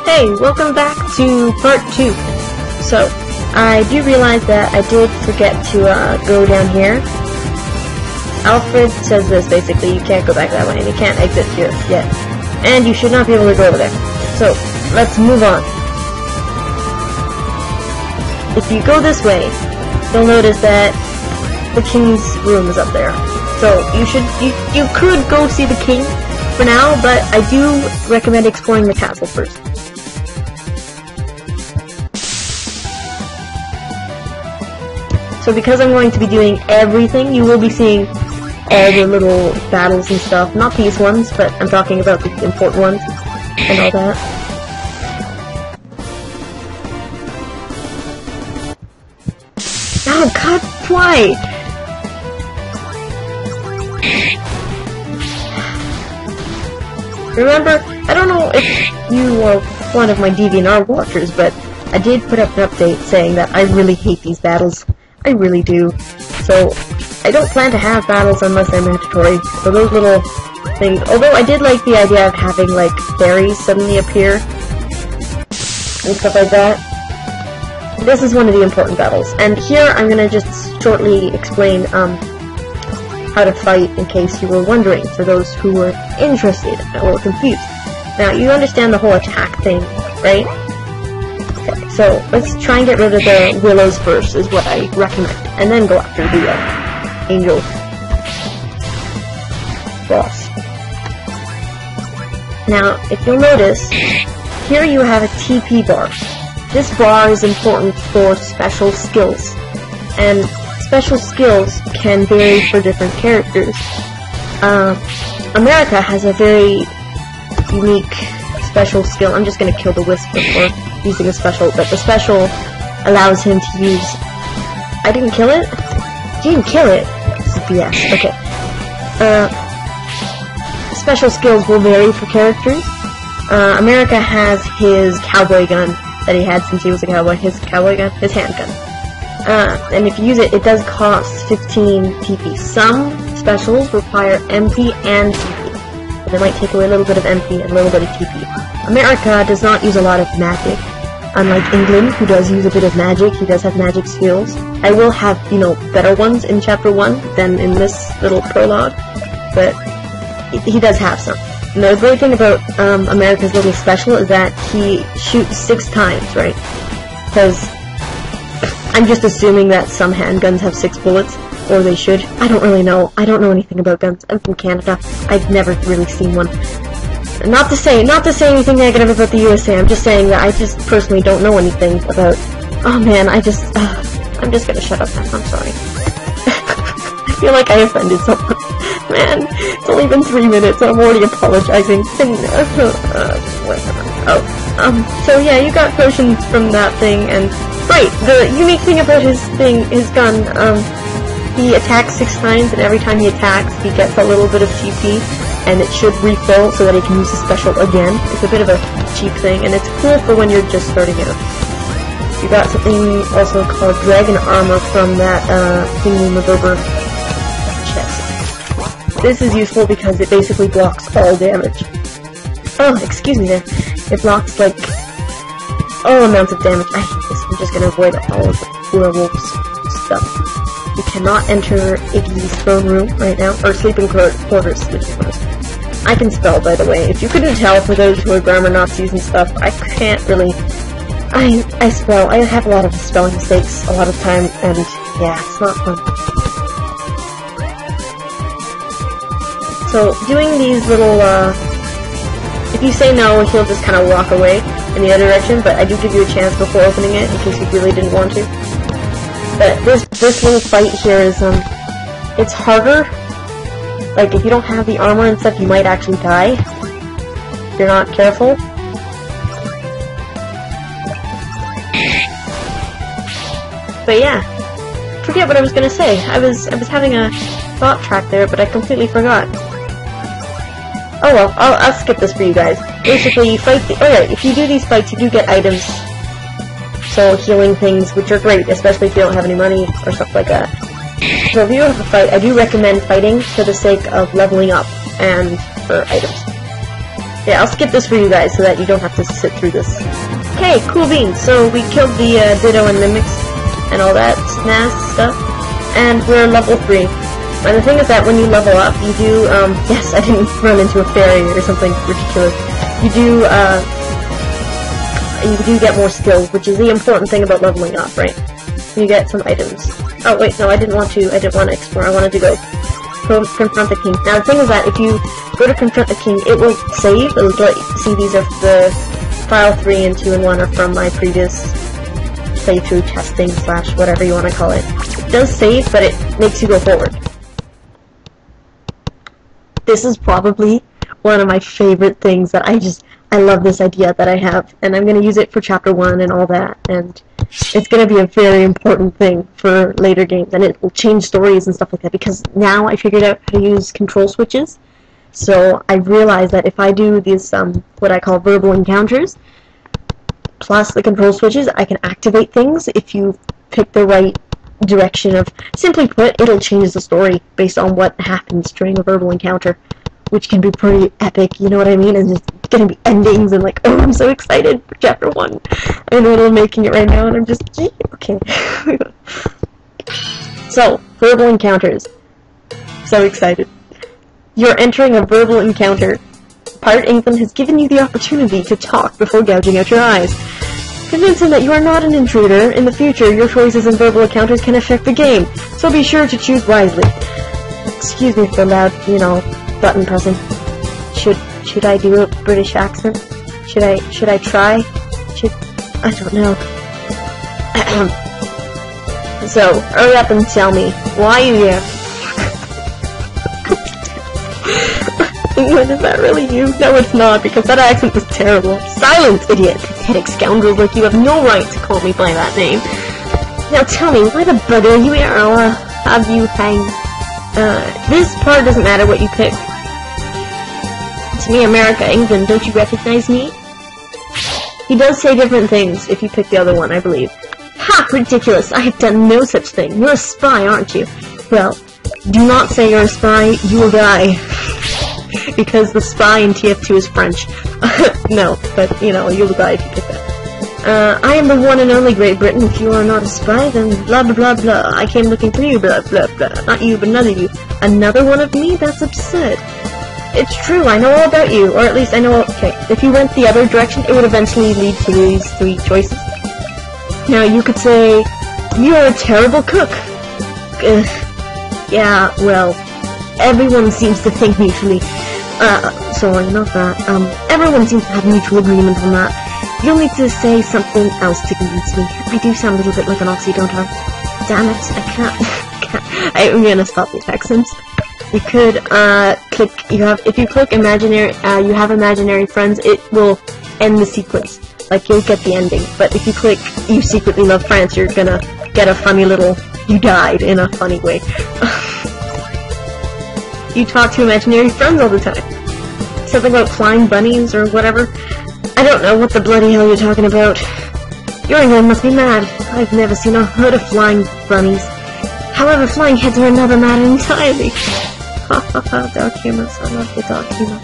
Hey, welcome back to part 2. So, I do realize that I did forget to go down here. Alfred says this, basically, you can't go back that way, and you can't exit here yet. And you should not be able to go over there. So, let's move on. If you go this way, you'll notice that the king's room is up there. So, you could go see the king for now, but I do recommend exploring the castle first. So because I'm going to be doing everything, you will be seeing all the little battles and stuff. Not these ones, but I'm talking about the important ones and all that. Oh god, why? Remember, I don't know if you are one of my DeviantArt watchers, but I did put up an update saying that I really hate these battles. I really do. So, I don't plan to have battles unless they're mandatory. So those little things, although I did like the idea of having, like, fairies suddenly appear and stuff like that. This is one of the important battles. And here I'm gonna just shortly explain, how to fight in case you were wondering, for those who were interested or confused. Now, you understand the whole attack thing, right? Okay, so let's try and get rid of the willows first, is what I recommend, and then go after the angel boss. Now, if you'll notice, here you have a TP bar. This bar is important for special skills, and special skills can vary for different characters. America has a very unique special skill. I'm just going to kill the wisp before using a special, but the special allows him to use... I didn't kill it? You didn't kill it? This is BS. Okay. Special skills will vary for characters. America has his cowboy gun that he had since he was a cowboy. His cowboy gun? His handgun. And if you use it, it does cost 15 TP. Some specials require MP and TP. But they might take away a little bit of MP and a little bit of TP. America does not use a lot of magic. Unlike England, who does use a bit of magic, he does have magic skills. I will have, you know, better ones in Chapter 1 than in this little prologue. But he does have some. And the great thing about America's little special is that he shoots 6 times, right? Because I'm just assuming that some handguns have 6 bullets, or they should. I don't really know. I don't know anything about guns. I'm from Canada. I've never really seen one. Not to say anything negative about the USA. I'm just saying that I just personally don't know anything about... Oh man, I'm just gonna shut up now. I'm sorry. I feel like I offended someone. Man, it's only been 3 minutes and I'm already apologizing. So yeah, you got potions from that thing, and... Right, the unique thing about his gun, he attacks 6 times, and every time he attacks, he gets a little bit of TP, and it should refill so that he can use his special again. It's a bit of a cheap thing, and it's cool for when you're just starting out. You got something also called Dragon Armor from that, thingy-mabobber chest. This is useful because it basically blocks all damage. Oh, excuse me there. It blocks, like, all amounts of damage. I hate this. I'm just gonna avoid all of the werewolves stuff. You cannot enter Iggy's throne room right now, or sleeping quarters. I can spell, by the way. If you couldn't tell, for those who are grammar Nazis and stuff, I can't really... I spell. I have a lot of spelling mistakes a lot of time, and yeah, it's not fun. So, doing these little, if you say no, he'll just kind of walk away in the other direction, but I do give you a chance before opening it, in case you really didn't want to. But this little fight here is, it's harder. Like, if you don't have the armor and stuff, you might actually die, if you're not careful. But yeah, forget what I was gonna say. I was having a thought track there, but I completely forgot. Oh well, I'll skip this for you guys. Basically, you fight if you do these fights, you do get items. So, healing things, which are great, especially if you don't have any money, or stuff like that. So if you have a fight, I do recommend fighting for the sake of leveling up, and for items. Yeah, I'll skip this for you guys so that you don't have to sit through this. Okay, cool beans. So we killed the Ditto and Mimics and all that snaz stuff, and we're level 3. And the thing is that when you level up, you do, yes, I didn't run into a fairy or something ridiculous. You do get more skills, which is the important thing about leveling up, right? You get some items. Oh, wait, no, I didn't want to explore. I wanted to go confront the king. Now, the thing is that if you go to confront the king, it will save. It'll let you see these are the file 3 and 2 and 1 are from my previous playthrough testing / whatever you want to call it. It does save, but it makes you go forward. This is probably one of my favorite things that I love this idea that I have, and I'm going to use it for chapter 1 and all that, and it's going to be a very important thing for later games, and it will change stories and stuff like that, because now I figured out how to use control switches. So I realized that if I do these, what I call verbal encounters, plus the control switches, I can activate things if you pick the right direction of, simply put, it'll change the story based on what happens during a verbal encounter, which can be pretty epic, you know what I mean? And it's gonna be endings and like, oh, I'm so excited for chapter 1. I know I'm making it right now and I'm just, okay. So, verbal encounters. So excited. You're entering a verbal encounter. Pirate England has given you the opportunity to talk before gouging out your eyes. Convince him that you are not an intruder. In the future, your choices in verbal encounters can affect the game, so be sure to choose wisely. Excuse me for loud, button pressing. Should I do a British accent? Should I try? I don't know. So, hurry up and tell me, why are you here? England, is that really you? No, it's not, because that accent was terrible. Silence, idiot! Pathetic scoundrels like you have no right to call me by that name. Now tell me, why the bugger are you here? I'll have you hang. This part doesn't matter what you pick. To me, America, England, don't you recognize me? He does say different things if you pick the other one, I believe. Ha! Ridiculous! I have done no such thing. You're a spy, aren't you? Well, do not say you're a spy, you will die. Because the spy in TF2 is French. No, but, you'll die if you pick that. I am the one and only Great Britain. If you are not a spy, then blah blah blah blah. I came looking for you, blah blah blah. Not you, but another you. Another one of me? That's absurd. It's true, I know all about you, or at least I know, okay, if you went the other direction, it would eventually lead to these 3 choices. Now, you could say, you're a terrible cook. Yeah, well, everyone seems to think mutually. Sorry, not that. Everyone seems to have mutual agreement on that. You'll need to say something else to convince me. I do sound a little bit like an Aussie, don't I? Damn it, I can't. I'm gonna stop the accents. You could, if you click imaginary, you have imaginary friends, it will end the sequence. Like, you'll get the ending. But if you click, you secretly love France, you're gonna get a funny little, you died in a funny way. You talk to imaginary friends all the time. Something about flying bunnies or whatever. I don't know what the bloody hell you're talking about. Your England must be mad. I've never seen or heard of flying bunnies. However, flying heads are another matter entirely. Ha ha ha, dark humor. I love the dark humor.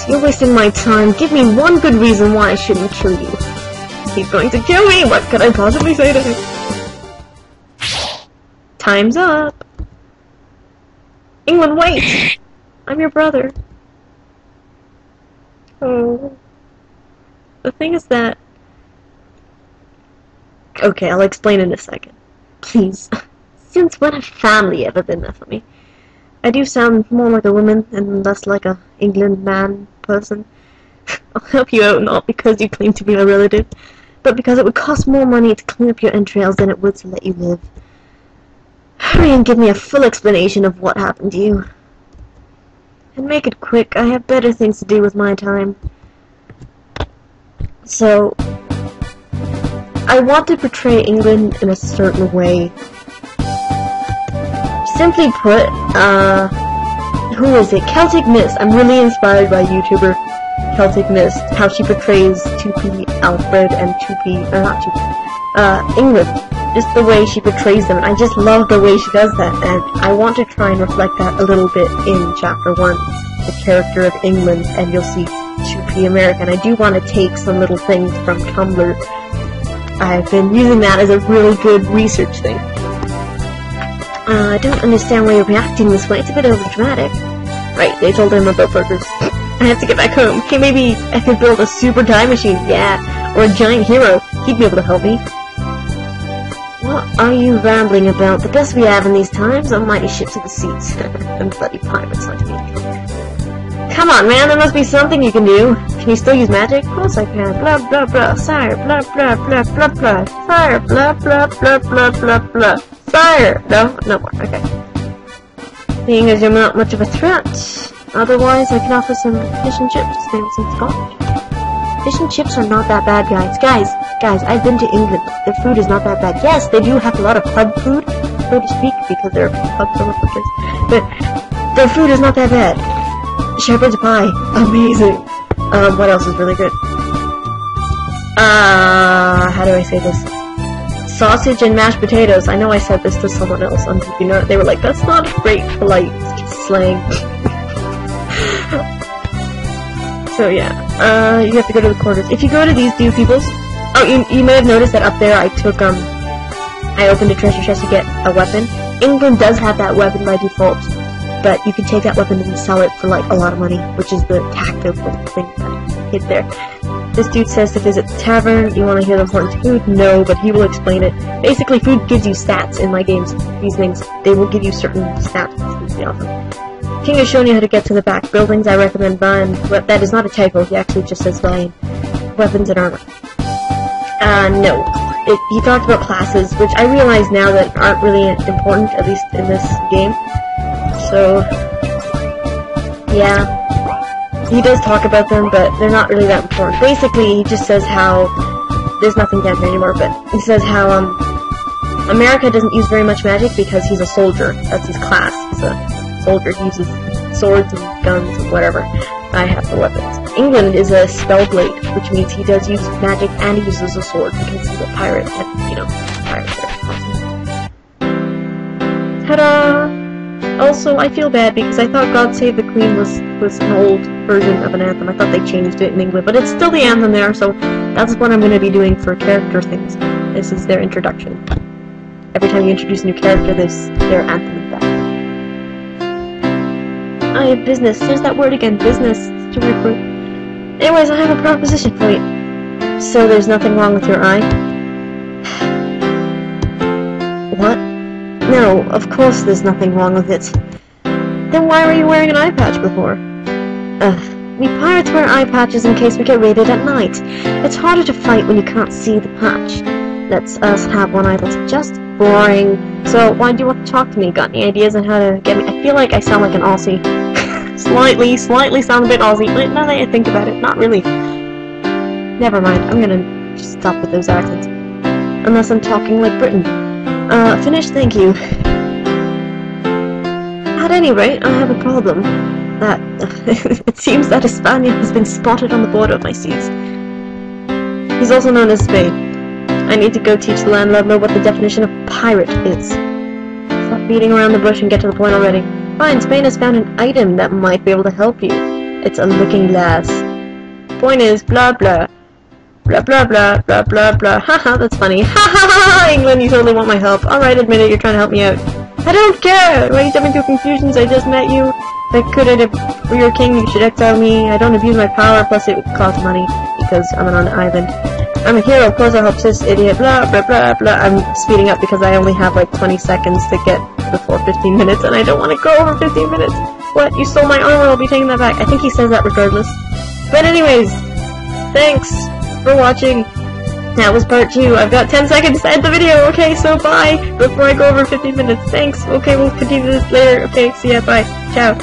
You're wasting my time. Give me one good reason why I shouldn't kill you. He's going to kill me! What could I possibly say to him? Time's up! England, wait! I'm your brother. Oh. The thing is that... Okay, I'll explain in a second. Please. Since when have family ever been there for me? I do sound more like a woman and less like a England man person. I'll help you out not because you claim to be a relative, but because it would cost more money to clean up your entrails than it would to let you live. Hurry and give me a full explanation of what happened to you. And make it quick, I have better things to do with my time. So, I want to portray England in a certain way. Simply put, who is it? Celtic Mist. I'm really inspired by YouTuber Celtic Mist, how she portrays 2P Alfred and 2P, or not 2P, England. Just the way she portrays them, and I just love the way she does that, and I want to try and reflect that a little bit in Chapter 1, the character of England, and you'll see to be American. I do want to take some little things from Tumblr. I've been using that as a really good research thing. I don't understand why you're reacting this way. It's a bit overdramatic. Right, they told him about burgers. I have to get back home. Okay, maybe I could build a super time machine. Yeah, or a giant hero. He'd be able to help me. What are you rambling about? The best we have in these times are mighty ships of the seas. And bloody pirates like me. Come on, man, there must be something you can do. Can you still use magic? Of course I can. Blah, blah, blah. Sire, blah, blah, blah, blah, blah. Fire, blah, blah, blah, blah, blah, blah. Fire! No? No more. Okay. Seeing as you're not much of a threat, otherwise I can offer some fish and chips. Maybe some scotch. Fish and chips are not that bad, guys. Guys, I've been to England. Their food is not that bad. Yes, they do have a lot of pub food, so to speak, because they're pubs full of drinks. But their food is not that bad. Shepherd's pie. Amazing. What else is really good? How do I say this? Sausage and mashed potatoes. I know I said this to someone else on TV. They were like, that's not great, polite slang. So yeah, you have to go to the quarters. If you go to these Dew Peoples, oh, you may have noticed that up there I took, I opened a treasure chest to get a weapon. England does have that weapon by default, but you can take that weapon and sell it for like a lot of money, which is the tactical thing that hid there. This dude says to visit the tavern. You want to hear the important food? No, but he will explain it. Basically, food gives you stats in my games. These things, they will give you certain stats, which is really awesome. King has shown you how to get to the back buildings. I recommend buying. But that is not a typo. He actually just says buying weapons and armor. No. He talked about classes, which I realize now that aren't really important, at least in this game. So, yeah. He does talk about them, but they're not really that important. Basically, he just says how there's nothing down here anymore, but he says how America doesn't use very much magic because he's a soldier. That's his class. He's a soldier. He uses swords and guns and whatever. I have the weapons. England is a spellblade, which means he does use magic and he uses a sword because he's a pirate and, you know, pirates are awesome. Ta-da! Also, I feel bad because I thought God Save the Queen was an old version of an anthem. I thought they changed it in England, but it's still the anthem there, so that's what I'm going to be doing for character things. This is their introduction. Every time you introduce a new character, their anthem is that. I have business. There's that word again, business. It's a weird word. Anyways, I have a proposition for you. So there's nothing wrong with your eye? What? No, of course there's nothing wrong with it. Then why were you wearing an eye patch before? We pirates wear eye patches in case we get raided at night. It's harder to fight when you can't see the patch. Lets us have one eye that's just boring. So why do you want to talk to me? Got any ideas on how to get me? I feel like I sound like an Aussie. slightly sound a bit Aussie. Now that I think about it, not really. Never mind, I'm gonna just stop with those accents. Unless I'm talking like Britain. Finished, thank you. At any rate, I have a problem. That it seems that a Spaniard has been spotted on the border of my seas. He's also known as Spade. I need to go teach the landlubber what the definition of pirate is. Stop beating around the bush and get to the point already. Fine, Spain has found an item that might be able to help you. It's a looking glass. Point is, blah blah. Blah blah blah blah blah blah. Haha, that's funny. Ha ha ha! England, you totally want my help. Alright, admit it, you're trying to help me out. I don't care! Why are you jumping to conclusions? I just met you. If I could, if we were king, you should exile me. I don't abuse my power, plus it would cost money, because I'm on an island. I'm a hero, of course I'll help this idiot. Blah blah blah blah. I'm speeding up because I only have like 20 seconds to get before 15 minutes, and I don't want to go over 15 minutes. What? You stole my armor, I'll be taking that back. I think he says that regardless. But anyways, thanks for watching. That was part 2. I've got 10 seconds to end the video. Okay, so bye. Before I go over 15 minutes. Thanks. Okay, we'll continue this later. Okay, see ya. Bye. Ciao.